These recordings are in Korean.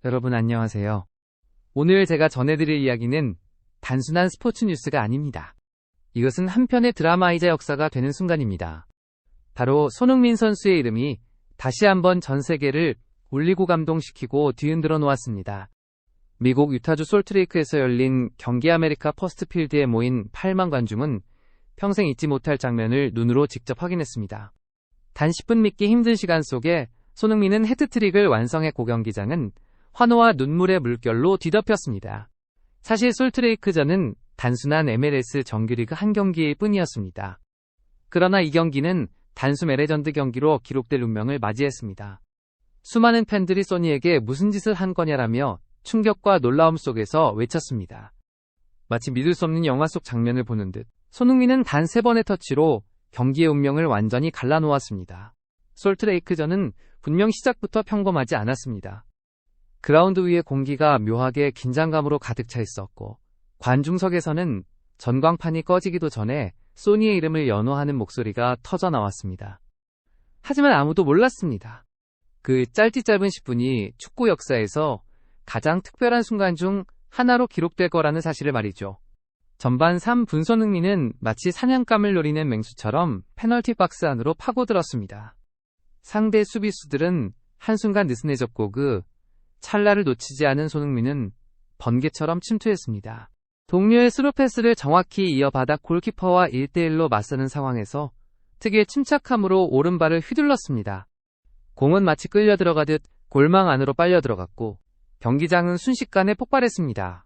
여러분 안녕하세요. 오늘 제가 전해드릴 이야기는 단순한 스포츠 뉴스가 아닙니다. 이것은 한 편의 드라마이자 역사가 되는 순간입니다. 바로 손흥민 선수의 이름이 다시 한번 전 세계를 울리고 감동시키고 뒤흔들어 놓았습니다. 미국 유타주 솔트레이크에서 열린 경기 아메리카 퍼스트 필드에 모인 8만 관중은 평생 잊지 못할 장면을 눈으로 직접 확인했습니다. 단 10분 믿기 힘든 시간 속에 손흥민은 해트트릭을 완성했고 경기장은 환호와 눈물의 물결로 뒤덮였습니다. 사실 솔트레이크전은 단순한 MLS 정규리그 한 경기일 뿐이었습니다. 그러나 이 경기는 단숨 레전드 경기로 기록될 운명을 맞이했습니다. 수많은 팬들이 소니에게 무슨 짓을 한 거냐라며 충격과 놀라움 속에서 외쳤습니다. 마치 믿을 수 없는 영화 속 장면을 보는 듯 손흥민은 단 3번의 터치로 경기의 운명을 완전히 갈라놓았습니다. 솔트레이크전은 분명 시작부터 평범하지 않았습니다. 그라운드 위의 공기가 묘하게 긴장감으로 가득 차 있었고 관중석에서는 전광판이 꺼지기도 전에 소니의 이름을 연호하는 목소리가 터져 나왔습니다. 하지만 아무도 몰랐습니다. 그 짧은 10분이 축구 역사에서 가장 특별한 순간 중 하나로 기록될 거라는 사실을 말이죠. 전반 3분 손흥민은 마치 사냥감을 노리는 맹수처럼 페널티 박스 안으로 파고들었습니다. 상대 수비수들은 한순간 느슨해졌고 그 찰나를 놓치지 않은 손흥민은 번개처럼 침투했습니다. 동료의 스루 패스를 정확히 이어받아 골키퍼와 1대1로 맞서는 상황에서 특유의 침착함으로 오른발을 휘둘렀습니다. 공은 마치 끌려 들어가듯 골망 안으로 빨려 들어갔고 경기장은 순식간에 폭발했습니다.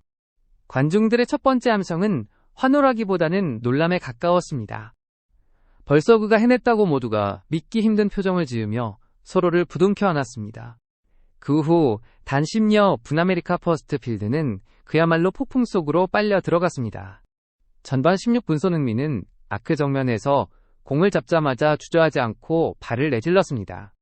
관중들의 첫 번째 함성은 환호라기보다는 놀람에 가까웠습니다. 벌써 그가 해냈다고 모두가 믿기 힘든 표정을 지으며 서로를 부둥켜 안았습니다. 그 후 단 10여 분아메리카 퍼스트 필드는 그야말로 폭풍 속으로 빨려 들어갔습니다. 전반 16분 손흥민은 아크 정면에서 공을 잡자마자 주저하지 않고 발을 내질렀습니다.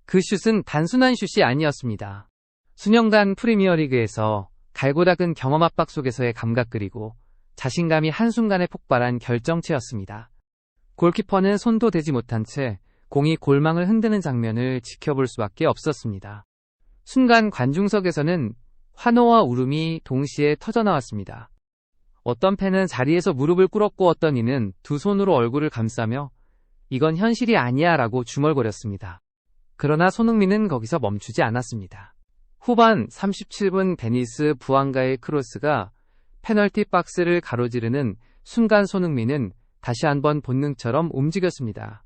그 슛은 단순한 슛이 아니었습니다. 수년간 프리미어리그에서 갈고 닦은 경험 압박 속에서의 감각 그리고 자신감이 한순간에 폭발한 결정체였습니다. 골키퍼는 손도 대지 못한 채 공이 골망을 흔드는 장면을 지켜볼 수밖에 없었습니다. 순간 관중석에서는 환호와 울음이 동시에 터져나왔습니다. 어떤 팬은 자리에서 무릎을 꿇었고 어떤 이는 두 손으로 얼굴을 감싸며 이건 현실이 아니야 라고 중얼거렸습니다. 그러나 손흥민은 거기서 멈추지 않았습니다. 후반 37분 데니스 부앙가의 크로스가 페널티 박스를 가로지르는 순간 손흥민은 다시 한번 본능처럼 움직였습니다.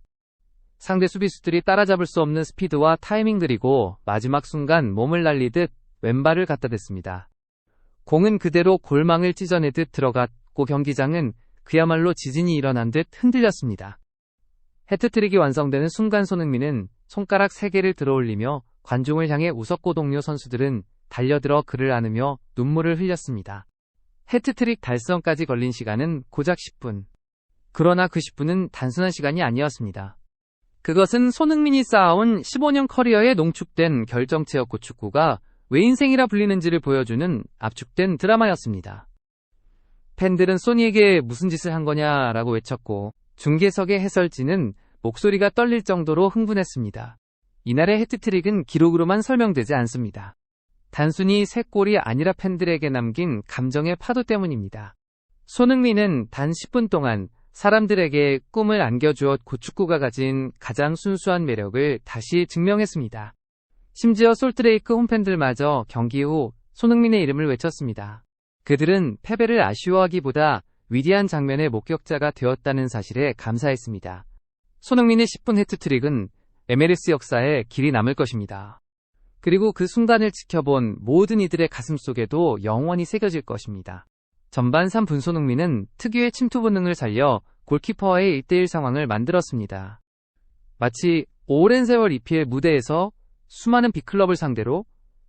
상대 수비수들이 따라잡을 수 없는 스피드와 타이밍 그리고 마지막 순간 몸을 날리듯 왼발을 갖다 댔습니다. 공은 그대로 골망을 찢어내듯 들어갔고 경기장은 그야말로 지진이 일어난 듯 흔들렸습니다. 해트트릭이 완성되는 순간 손흥민은 손가락 3개를 들어올리며 관중을 향해 웃었고 동료 선수들은 달려들어 그를 안으며 눈물을 흘렸습니다. 해트트릭 달성까지 걸린 시간은 고작 10분. 그러나 그 10분은 단순한 시간이 아니었습니다. 그것은 손흥민이 쌓아온 15년 커리어에 농축된 결정체였고 축구가 왜 인생이라 불리는지를 보여주는 압축된 드라마였습니다. 팬들은 소니에게 무슨 짓을 한 거냐라고 외쳤고 중계석의 해설진은 목소리가 떨릴 정도로 흥분했습니다. 이날의 해트트릭은 기록으로만 설명되지 않습니다. 단순히 3골이 아니라 팬들에게 남긴 감정의 파도 때문입니다. 손흥민은 단 10분 동안 사람들에게 꿈을 안겨주었고 축구가 가진 가장 순수한 매력을 다시 증명했습니다. 심지어 솔트레이크 홈팬들마저 경기 후 손흥민의 이름을 외쳤습니다. 그들은 패배를 아쉬워하기보다 위대한 장면의 목격자가 되었다는 사실에 감사했습니다. 손흥민의 10분 해트트릭은 MLS 역사에 길이 남을 것입니다. 그리고 그 순간을 지켜본 모든 이들의 가슴속에도 영원히 새겨질 것입니다. 전반 3분 손흥민은 특유의 침투 본능을 살려 골키퍼와의 1대1 상황을 만들었습니다. 마치 오랜 세월 EPL 무대에서 수많은 빅클럽을 상대로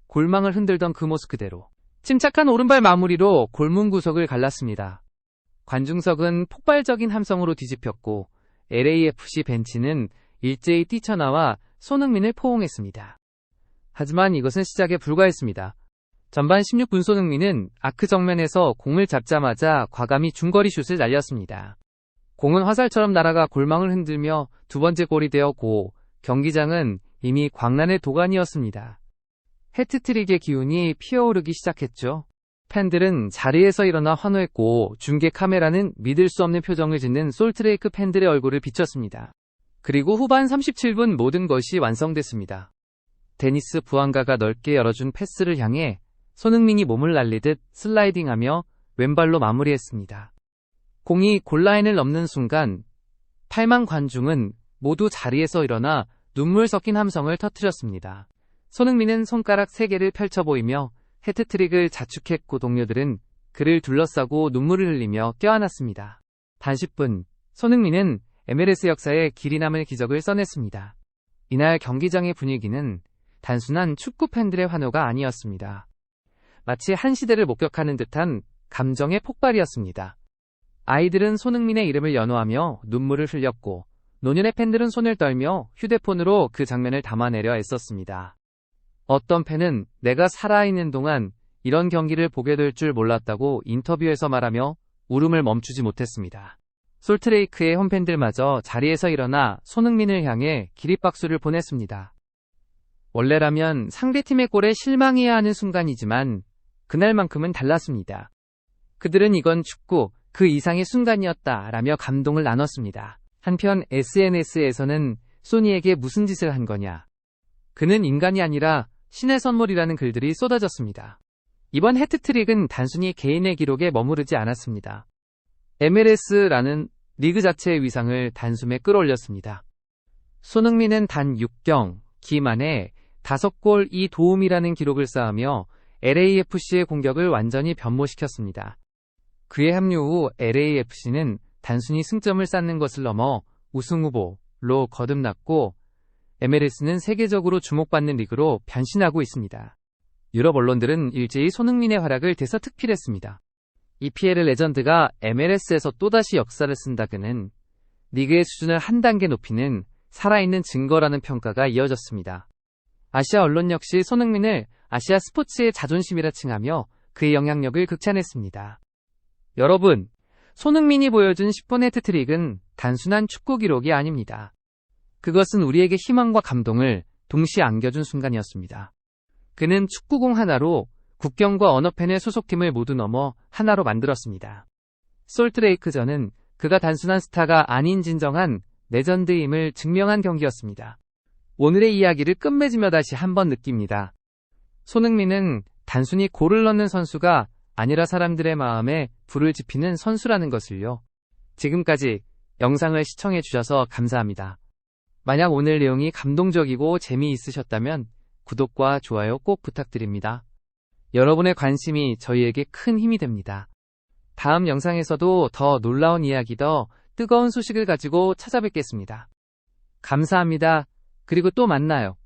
골망을 흔들던 그 모습 그대로 침착한 오른발 마무리로 골문 구석을 갈랐습니다. 관중석은 폭발적인 함성으로 뒤집혔고 LAFC 벤치는 일제히 뛰쳐나와 손흥민을 포옹했습니다. 하지만 이것은 시작에 불과했습니다. 전반 16분 손흥민은 아크 정면에서 공을 잡자마자 과감히 중거리 슛을 날렸습니다. 공은 화살처럼 날아가 골망을 흔들며 두 번째 골이 되었고 경기장은 이미 광란의 도가니였습니다. 해트트릭의 기운이 피어오르기 시작했죠. 팬들은 자리에서 일어나 환호했고 중계 카메라는 믿을 수 없는 표정을 짓는 솔트레이크 팬들의 얼굴을 비췄습니다. 그리고 후반 37분 모든 것이 완성됐습니다. 데니스 부앙가가 넓게 열어준 패스를 향해 손흥민이 몸을 날리듯 슬라이딩하며 왼발로 마무리했습니다. 공이 골라인을 넘는 순간 8만 관중은 모두 자리에서 일어나 눈물 섞인 함성을 터뜨렸습니다. 손흥민은 손가락 3개를 펼쳐 보이며 해트트릭을 자축했고 동료들은 그를 둘러싸고 눈물을 흘리며 껴안았습니다. 단 10분, 손흥민은 MLS 역사에 길이 남을 기적을 써냈습니다. 이날 경기장의 분위기는 단순한 축구 팬들의 환호가 아니었습니다. 마치 한 시대를 목격하는 듯한 감정의 폭발이었습니다. 아이들은 손흥민의 이름을 연호하며 눈물을 흘렸고 노년의 팬들은 손을 떨며 휴대폰으로 그 장면을 담아내려 애썼습니다. 어떤 팬은 내가 살아있는 동안 이런 경기를 보게 될 줄 몰랐다고 인터뷰에서 말하며 울음을 멈추지 못했습니다. 솔트레이크의 홈팬들마저 자리에서 일어나 손흥민을 향해 기립박수를 보냈습니다. 원래라면 상대팀의 골에 실망해야 하는 순간이지만 그날만큼은 달랐습니다. 그들은 이건 축구, 그 이상의 순간이었다라며 감동을 나눴습니다. 한편 SNS에서는 소니에게 무슨 짓을 한 거냐, 그는 인간이 아니라 신의 선물이라는 글들이 쏟아졌습니다. 이번 해트트릭은 단순히 개인의 기록에 머무르지 않았습니다. MLS라는 리그 자체의 위상을 단숨에 끌어올렸습니다. 손흥민은 단 6경기 만에 5골 2도움이라는 기록을 쌓으며 LAFC의 공격을 완전히 변모시켰습니다. 그의 합류 후 LAFC는 단순히 승점을 쌓는 것을 넘어 우승 후보로 거듭났고 MLS는 세계적으로 주목받는 리그로 변신하고 있습니다. 유럽 언론들은 일제히 손흥민의 활약을 대서특필했습니다. EPL 레전드가 MLS에서 또다시 역사를 쓴다. 그는 리그의 수준을 한 단계 높이는 살아있는 증거라는 평가가 이어졌습니다. 아시아 언론 역시 손흥민을 아시아 스포츠의 자존심이라 칭하며 그의 영향력을 극찬했습니다. 여러분, 손흥민이 보여준 10분 해트트릭은 단순한 축구 기록이 아닙니다. 그것은 우리에게 희망과 감동을 동시에 안겨준 순간이었습니다. 그는 축구공 하나로 국경과 언어 팬의 소속팀을 모두 넘어 하나로 만들었습니다. 솔트레이크전은 그가 단순한 스타가 아닌 진정한 레전드임을 증명한 경기였습니다. 오늘의 이야기를 끝맺으며 다시 한번 느낍니다. 손흥민은 단순히 골을 넣는 선수가 아니라 사람들의 마음에 불을 지피는 선수라는 것을요. 지금까지 영상을 시청해 주셔서 감사합니다. 만약 오늘 내용이 감동적이고 재미있으셨다면 구독과 좋아요 꼭 부탁드립니다. 여러분의 관심이 저희에게 큰 힘이 됩니다. 다음 영상에서도 더 놀라운 이야기, 더 뜨거운 소식을 가지고 찾아뵙겠습니다. 감사합니다. 그리고 또 만나요.